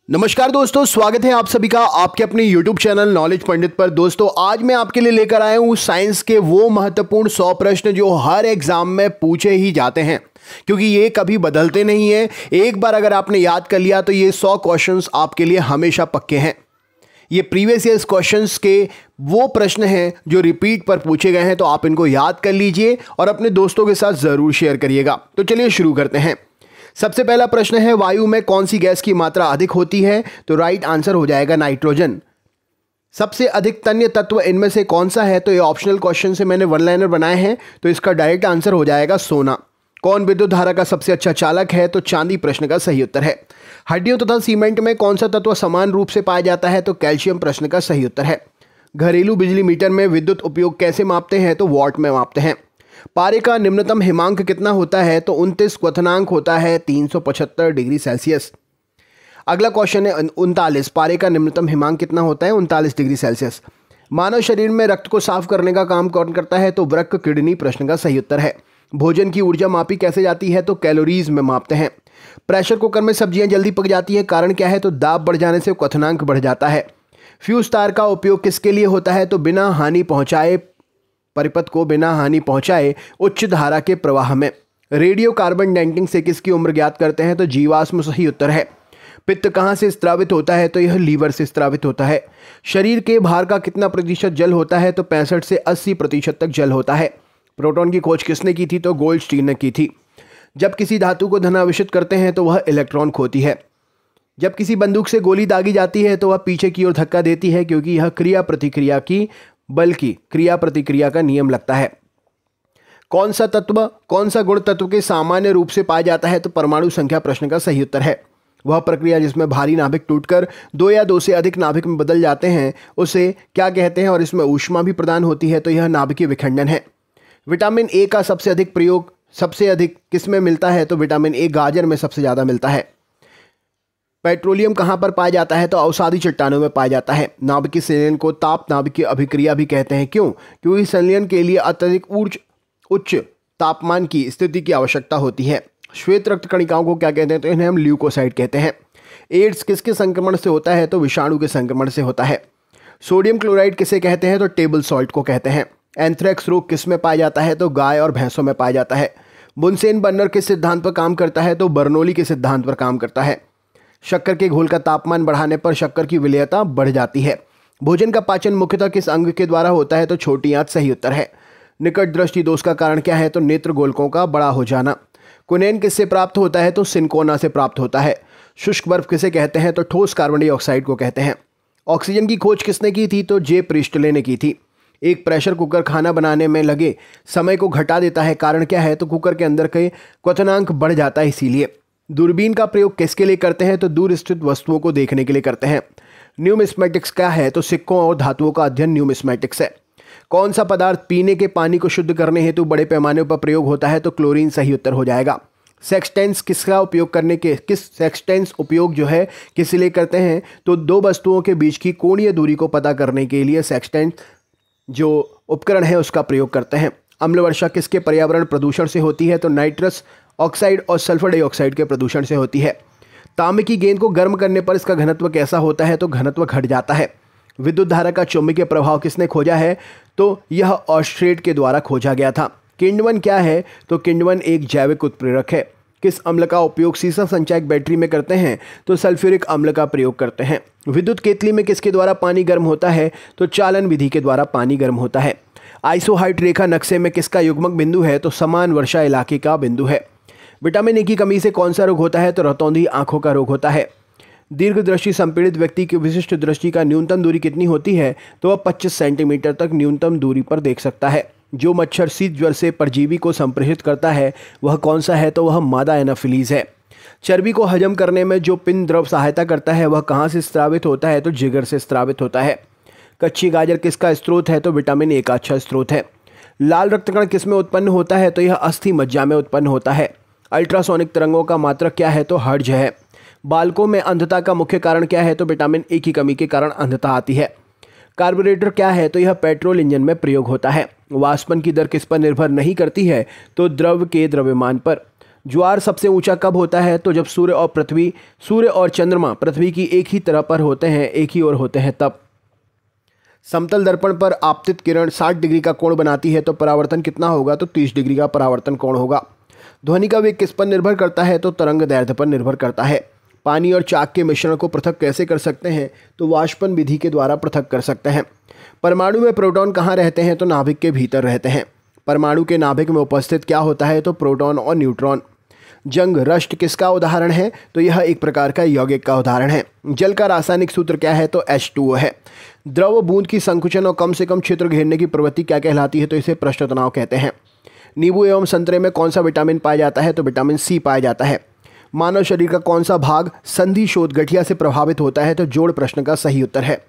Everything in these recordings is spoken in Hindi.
नमस्कार दोस्तों, स्वागत है आप सभी का आपके अपने YouTube चैनल नॉलेज पंडित पर। दोस्तों आज मैं आपके लिए लेकर आया हूँ साइंस के वो महत्वपूर्ण 100 प्रश्न जो हर एग्जाम में पूछे ही जाते हैं, क्योंकि ये कभी बदलते नहीं हैं। एक बार अगर आपने याद कर लिया तो ये 100 क्वेश्चंस आपके लिए हमेशा पक्के हैं। ये प्रीवियस ईयर्स क्वेश्चंस के वो प्रश्न हैं जो रिपीट पर पूछे गए हैं, तो आप इनको याद कर लीजिए और अपने दोस्तों के साथ ज़रूर शेयर करिएगा। तो चलिए शुरू करते हैं। सबसे पहला प्रश्न है, वायु में कौन सी गैस की मात्रा अधिक होती है? तो राइट आंसर हो जाएगा नाइट्रोजन। सबसे अधिक तन्य तत्व इनमें से कौन सा है? तो ये ऑप्शनल क्वेश्चन से मैंने वन लाइनर बनाए हैं, तो इसका डायरेक्ट आंसर हो जाएगा सोना। कौन विद्युत धारा का सबसे अच्छा चालक है? तो चांदी प्रश्न का सही उत्तर है। हड्डियों तथा सीमेंट में कौन सा तत्व समान रूप से पाया जाता है? तो कैल्शियम प्रश्न का सही उत्तर है। घरेलू बिजली मीटर में विद्युत उपयोग कैसे मापते हैं? तो वॉट में मापते हैं। पारे का निम्नतम हिमांक कितना होता है? तो 29 क्वथनांक होता है 375 डिग्री सेल्सियस। अगला क्वेश्चन है 39, पारे का निम्नतम हिमांक कितना होता है? 39 डिग्री सेल्सियस। मानव शरीर में रक्त को साफ करने का काम कौन करता है? तो वृक्क किडनी प्रश्न का सही उत्तर है। भोजन की ऊर्जा मापी कैसे जाती है? तो कैलोरीज में मापते हैं। प्रेशर कुकर में सब्जियां जल्दी पक जाती है, कारण क्या है? तो दाब बढ़ जाने से क्वथनांक बढ़ जाता है। फ्यूज तार का उपयोग किसके लिए होता है? तो बिना हानि पहुंचाए परिपथ को बिना हानि पहुंचाए उच्च धारा के प्रवाह में। रेडियो कार्बन डेंटिंग से किसकी उम्र ज्ञात करते हैं? तो जीवाश्म सही उत्तर है। पित्त कहाँ से स्त्रावित होता है? तो यह लीवर से स्त्रावित होता है। शरीर के भार का कितना प्रतिशत जल होता है? तो 65 से 80% तक जल होता है। प्रोटॉन की खोज किसने की थी? तो गोल्डस्टीन ने की थी। जब किसी धातु को धनावेशित करते हैं तो वह इलेक्ट्रॉन खोती है। जब किसी बंदूक से गोली दागी जाती है तो वह पीछे की ओर धक्का देती है, क्योंकि यह क्रिया प्रतिक्रिया की बल्कि क्रिया प्रतिक्रिया का नियम लगता है। कौन सा गुण तत्व के सामान्य रूप से पाया जाता है? तो परमाणु संख्या प्रश्न का सही उत्तर है। वह प्रक्रिया जिसमें भारी नाभिक टूटकर दो या दो से अधिक नाभिक में बदल जाते हैं उसे क्या कहते हैं? और इसमें ऊष्मा भी प्रदान होती है, तो यह नाभिकीय विखंडन है। विटामिन ए का सबसे अधिक किस में मिलता है? तो विटामिन ए गाजर में सबसे ज़्यादा मिलता है। पेट्रोलियम कहाँ पर पाया जाता है? तो अवसादी चट्टानों में पाया जाता है। नाभिकीय संलयन को ताप नाभिकीय अभिक्रिया भी कहते हैं। क्यों? क्योंकि संलयन के लिए अत्यधिक उच्च तापमान की स्थिति की आवश्यकता होती है। श्वेत रक्त कणिकाओं को क्या कहते हैं? तो इन्हें हम ल्यूकोसाइट कहते हैं। एड्स किसके संक्रमण से होता है? तो विषाणु के संक्रमण से होता है। सोडियम क्लोराइड किसे कहते हैं? तो टेबल सॉल्ट को कहते हैं। एंथ्रेक्स रोग किस में पाया जाता है? तो गाय और भैंसों में पाया जाता है। बुनसेन बर्नर किस सिद्धांत पर काम करता है? तो बर्नौली के सिद्धांत पर काम करता है। शक्कर के घोल का तापमान बढ़ाने पर शक्कर की विलेयता बढ़ जाती है। भोजन का पाचन मुख्यतः किस अंग के द्वारा होता है? तो छोटी आंत सही उत्तर है। निकट दृष्टि दोष का कारण क्या है? तो नेत्र गोलकों का बड़ा हो जाना। कुनैन किससे प्राप्त होता है? तो सिनकोना से प्राप्त होता है। शुष्क बर्फ किसे कहते हैं? तो ठोस कार्बन डाइऑक्साइड को कहते हैं। ऑक्सीजन की खोज किसने की थी? तो जे प्रिस्टले ने की थी। एक प्रेशर कुकर खाना बनाने में लगे समय को घटा देता है, कारण क्या है? तो कुकर के अंदर के क्वथनांक बढ़ जाता है, इसीलिए। दूरबीन का प्रयोग किसके लिए करते हैं? तो दूर स्थित वस्तुओं को देखने के लिए करते हैं। न्यूमिस्मेटिक्स क्या है? तो सिक्कों और धातुओं का अध्ययन न्यूमिस्मेटिक्स है। कौन सा पदार्थ पीने के पानी को शुद्ध करने हेतु बड़े पैमाने पर प्रयोग होता है? तो क्लोरीन सही उत्तर हो जाएगा। सेक्सटेंस उपयोग जो है किस लिए करते हैं? तो दो वस्तुओं के बीच की कोणीय दूरी को पता करने के लिए सेक्सटेंस जो उपकरण है उसका प्रयोग करते हैं। अम्ल वर्षा किसके पर्यावरण प्रदूषण से होती है? तो नाइट्रस ऑक्साइड और सल्फर डाइऑक्साइड के प्रदूषण से होती है। तांबे की गेंद को गर्म करने पर इसका घनत्व कैसा होता है? तो घनत्व घट जाता है। विद्युत धारा का चुंबकीय प्रभाव किसने खोजा है? तो यह ऑस्ट्रेट के द्वारा खोजा गया था। किण्वन क्या है? तो किण्वन एक जैविक उत्प्रेरक है। किस अम्ल का उपयोग सीसा संचायक बैटरी में करते हैं? तो सल्फ्यूरिक अम्ल का प्रयोग करते हैं। विद्युत केतली में किसके द्वारा पानी गर्म होता है? तो चालन विधि के द्वारा पानी गर्म होता है। आइसोहाइट रेखा नक्शे में किसका युग्मक बिंदु है? तो समान वर्षा इलाके का बिंदु है। विटामिन ए की कमी से कौन सा रोग होता है? तो रतौंधी आंखों का रोग होता है। दीर्घ दृष्टि संपीड़ित व्यक्ति की विशिष्ट दृष्टि का न्यूनतम दूरी कितनी होती है? तो वह 25 सेंटीमीटर तक न्यूनतम दूरी पर देख सकता है। जो मच्छर शीत ज्वर से परजीवी को संप्रेषित करता है वह कौन सा है? तो वह मादा एनाफिलीज है। चर्बी को हजम करने में जो पिंड द्रव सहायता करता है वह कहाँ से स्रावित होता है? तो जिगर से स्रावित होता है। कच्ची गाजर किसका स्रोत है? तो विटामिन ए का अच्छा स्रोत है। लाल रक्तकण किस में उत्पन्न होता है? तो यह अस्थि मज्जा में उत्पन्न होता है। अल्ट्रासोनिक तरंगों का मात्रक क्या है? तो हर्ट्ज है। बालकों में अंधता का मुख्य कारण क्या है? तो विटामिन ए की कमी के कारण अंधता आती है। कार्बोरेटर क्या है? तो यह पेट्रोल इंजन में प्रयोग होता है। वाष्पन की दर किस पर निर्भर नहीं करती है? तो द्रव के द्रव्यमान पर। ज्वार सबसे ऊंचा कब होता है? तो जब सूर्य और चंद्रमा पृथ्वी की एक ही तरह पर होते हैं, एक ही ओर होते हैं तब। समतल दर्पण पर आपतित किरण 60 डिग्री का कोण बनाती है तो परावर्तन कितना होगा? तो 30 डिग्री का परावर्तन कोण होगा। ध्वनि का वेग किस पर निर्भर करता है? तो तरंग दैर्ध्य पर निर्भर करता है। पानी और चाक के मिश्रण को पृथक कैसे कर सकते हैं? तो वाष्पन विधि के द्वारा पृथक कर सकते हैं। परमाणु में प्रोटॉन कहाँ रहते हैं? तो नाभिक के भीतर रहते हैं। परमाणु के नाभिक में उपस्थित क्या होता है? तो प्रोटॉन और न्यूट्रॉन। जंग रष्ट किसका उदाहरण है? तो यह एक प्रकार का यौगिक का उदाहरण है। जल का रासायनिक सूत्र क्या है? तो H2O है। द्रव बूंद की संकुचन और कम से कम क्षेत्र घेरने की प्रवृत्ति क्या कहलाती है? तो इसे पृष्ठ तनाव कहते हैं। नींबू एवं संतरे में कौन सा विटामिन पाया जाता है? तो विटामिन C पाया जाता है। मानव शरीर का कौन सा भाग संधि शोथ गठिया से प्रभावित होता है? तो जोड़ प्रश्न का सही उत्तर है।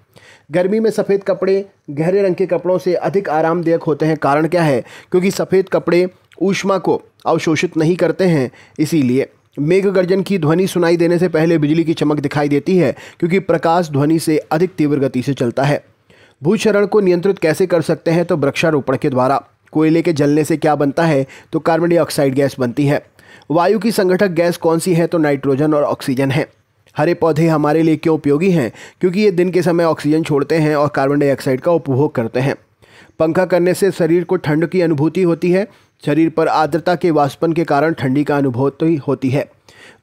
गर्मी में सफ़ेद कपड़े गहरे रंग के कपड़ों से अधिक आरामदायक होते हैं, कारण क्या है? क्योंकि सफ़ेद कपड़े ऊष्मा को अवशोषित नहीं करते हैं, इसीलिए। मेघ गर्जन की ध्वनि सुनाई देने से पहले बिजली की चमक दिखाई देती है, क्योंकि प्रकाश ध्वनि से अधिक तीव्र गति से चलता है। भूक्षरण को नियंत्रित कैसे कर सकते हैं? तो वृक्षारोपण के द्वारा। कोयले के जलने से क्या बनता है? तो कार्बन डाइऑक्साइड गैस बनती है। वायु की संगठक गैस कौन सी है? तो नाइट्रोजन और ऑक्सीजन है। हरे पौधे हमारे लिए क्यों उपयोगी हैं? क्योंकि ये दिन के समय ऑक्सीजन छोड़ते हैं और कार्बन डाइऑक्साइड का उपभोग करते हैं। पंखा करने से शरीर को ठंड की अनुभूति होती है। शरीर पर आर्द्रता के वाष्पन के कारण ठंडी का अनुभूति होती है।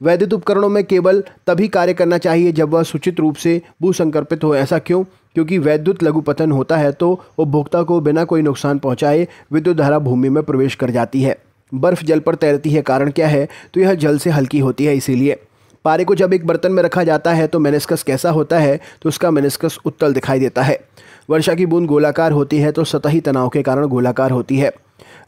वैद्युत उपकरणों में केवल तभी कार्य करना चाहिए जब वह सूचित रूप से भूसंकल्पित हो। ऐसा क्यों? क्योंकि वैद्युत लघुपतन होता है तो उपभोक्ता को बिना कोई नुकसान पहुंचाए विद्युत धारा भूमि में प्रवेश कर जाती है। बर्फ जल पर तैरती है, कारण क्या है? तो यह जल से हल्की होती है, इसीलिए। पारे को जब एक बर्तन में रखा जाता है तो मेनिस्कस कैसा होता है? तो उसका मेनिस्कस उत्तल दिखाई देता है। वर्षा की बूंद गोलाकार होती है तो सतही तनाव के कारण गोलाकार होती है।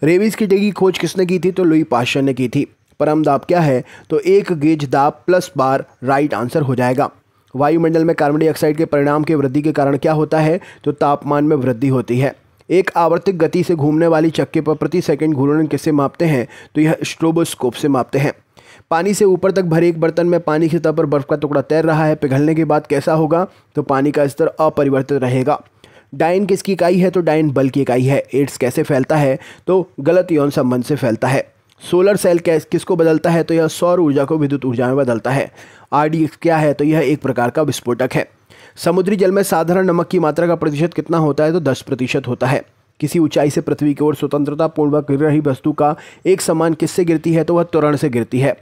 रेबीज की टीके की खोज किसने की थी? तो लुई पाश्चर ने की थी। परम दाब क्या है? तो 1 गेज दाब प्लस बार राइट आंसर हो जाएगा। वायुमंडल में कार्बन डाइऑक्साइड के परिणाम के वृद्धि के कारण क्या होता है? तो तापमान में वृद्धि होती है। एक आवर्तिक गति से घूमने वाली चक्के पर प्रति सेकंड घूर्णन किससे मापते हैं? तो यह स्ट्रोबोस्कोप से मापते हैं। पानी से ऊपर तक भरे एक बर्तन में पानी की सतह पर बर्फ का टुकड़ा तैर रहा है, पिघलने के बाद कैसा होगा? तो पानी का स्तर अपरिवर्तित रहेगा। डाइन किसकी इकाई है? तो डाइन बल की इकाई है। एड्स कैसे फैलता है? तो गलत यौन संबंध से फैलता है। सोलर सेल किसको बदलता है? तो यह सौर ऊर्जा को विद्युत ऊर्जा में बदलता है। RDX क्या है? तो यह एक प्रकार का विस्फोटक है। समुद्री जल में साधारण नमक की मात्रा का प्रतिशत कितना होता है? तो 10% होता है। किसी ऊंचाई से पृथ्वी की ओर स्वतंत्रता पूर्वक गिर रही वस्तु का एक समान किससे गिरती है? तो वह त्वरण से गिरती है।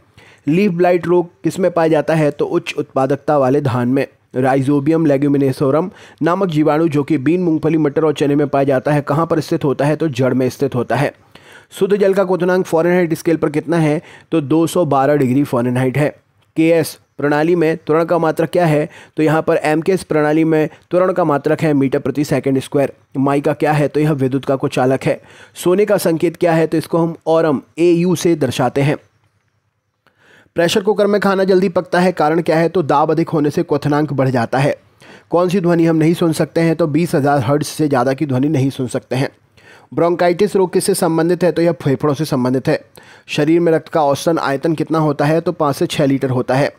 लीफ ब्लाइट रोग किसमें पाया जाता है? तो उच्च उत्पादकता वाले धान में। राइजोबियम लेग्यूमिनेसोरम नामक जीवाणु जो कि बीन, मूंगफली, मटर और चने में पाया जाता है, कहाँ पर स्थित होता है? तो जड़ में स्थित होता है। शुद्ध जल का क्वथनांक फ़ारेनहाइट स्केल पर कितना है? तो 212 डिग्री फ़ारेनहाइट है। KS प्रणाली में त्वरण का मात्रक क्या है? तो यहाँ पर MKS प्रणाली में त्वरण का मात्रक है मीटर प्रति सेकंड स्क्वायर। माइका क्या है? तो यह विद्युत का कुचालक है। सोने का संकेत क्या है? तो इसको हम ऑरम AU से दर्शाते हैं। प्रेशर कुकर में खाना जल्दी पकता है, कारण क्या है? तो दाब अधिक होने से क्वथनांक बढ़ जाता है। कौन सी ध्वनि हम नहीं सुन सकते हैं? तो 20,000 हर्ट्ज से ज़्यादा की ध्वनि नहीं सुन सकते हैं। ब्रोंकाइटिस रोग किससे संबंधित है? तो यह फेफड़ों से संबंधित है। शरीर में रक्त का औसतन आयतन कितना होता है? तो 5 से 6 लीटर होता है।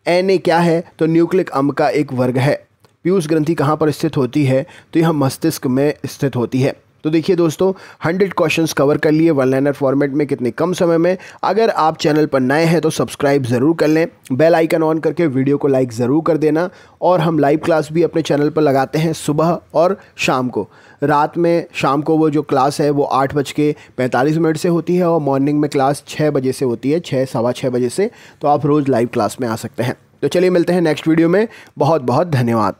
Na क्या है? तो न्यूक्लिक अम्ल का एक वर्ग है। पीयूष ग्रंथि कहाँ पर स्थित होती है? तो यह मस्तिष्क में स्थित होती है। तो देखिए दोस्तों, 100 क्वेश्चंस कवर कर लिए वन लाइनर फॉर्मेट में कितने कम समय में। अगर आप चैनल पर नए हैं तो सब्सक्राइब ज़रूर कर लें, बेल आइकन ऑन करके वीडियो को लाइक ज़रूर कर देना। और हम लाइव क्लास भी अपने चैनल पर लगाते हैं सुबह और शाम को। रात में शाम को वो जो क्लास है वो 8:45 से होती है और मॉर्निंग में क्लास 6 बजे से होती है, 6 सवा 6 बजे से। तो आप रोज़ लाइव क्लास में आ सकते हैं। तो चलिए मिलते हैं नेक्स्ट वीडियो में। बहुत बहुत धन्यवाद।